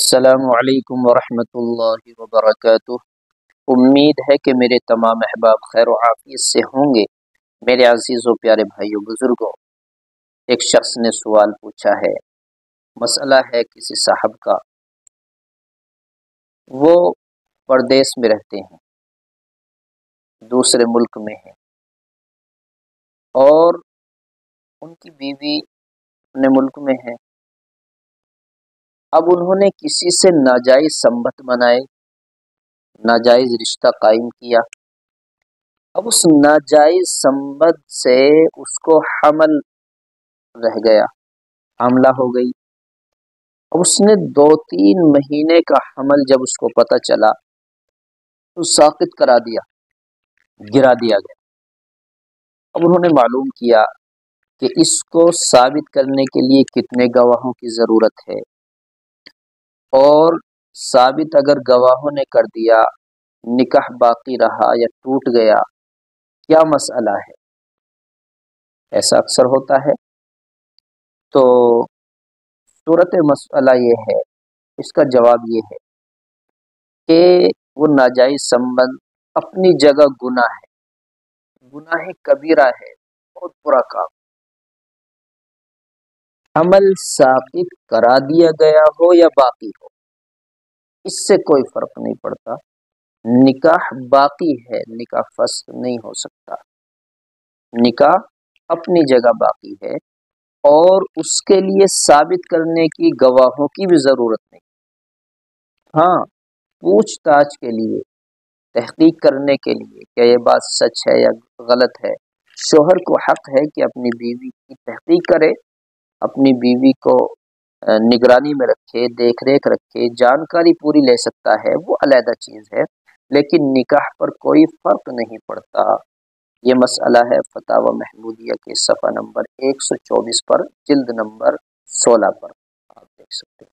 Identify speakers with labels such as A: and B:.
A: السلام علیکم ورحمۃ اللہ وبرکاتہ۔ امید ہے کہ میرے تمام احباب خیر و عافیت سے ہوں گے۔ میرے عزیز و پیارے بھائیوں بزرگوں، ایک شخص نے سوال پوچھا ہے۔ مسئلہ ہے کسی صاحب کا، وہ پردیس میں رہتے ہیں، دوسرے ملک میں ہیں، اور ان کی بیوی اپنے ملک میں ہے۔ اب انہوں نے کسی سے ناجائز سنبت بنائے، ناجائز رشتہ قائم کیا۔ اب اس ناجائز سنبت سے اس کو حمل رہ گیا، حاملہ ہو گئی۔ اب اس نے 2-3 مہینے کا حمل جب اس کو پتہ چلا تو ساقط کرا دیا، گرا دیا گیا۔ اب انہوں نے معلوم کیا کہ اس کو ثابت کرنے کے لیے کتنے گواہوں کی ضرورت ہے، اور ثابت اگر گواہوں نے کر دیا، نکاح باقی رہا یا ٹوٹ گیا، کیا مسئلہ ہے؟ ایسا اکثر ہوتا ہے۔ تو صورت مسئلہ یہ ہے، اس کا جواب یہ ہے کہ وہ ناجائز سنبند اپنی جگہ گناہ ہے، گناہ کبیرہ ہے، بہت برا کام۔ عمل ساقط کرا دیا گیا ہو یا باقی ہو، اس سے کوئی فرق نہیں پڑتا۔ نکاح باقی ہے، نکاح فسخ نہیں ہو سکتا، نکاح اپنی جگہ باقی ہے، اور اس کے لیے ثابت کرنے کی گواہوں کی بھی ضرورت نہیں۔ ہاں، پوچھ تاچھ کے لیے، تحقیق کرنے کے لیے کہ یہ بات سچ ہے یا غلط ہے، شوہر کو حق ہے کہ اپنی بیوی کی تحقیق کرے، اپنی بیوی کو نگرانی میں رکھے، دیکھ ریکھ رکھے، جانکاری پوری لے سکتا ہے، وہ علیحدہ چیز ہے، لیکن نکاح پر کوئی فرق نہیں پڑتا۔ یہ مسئلہ ہے فتاوی محمودیہ کے صفحہ نمبر 124 پر، جلد نمبر 16 پر، آپ دیکھ سکتے ہیں۔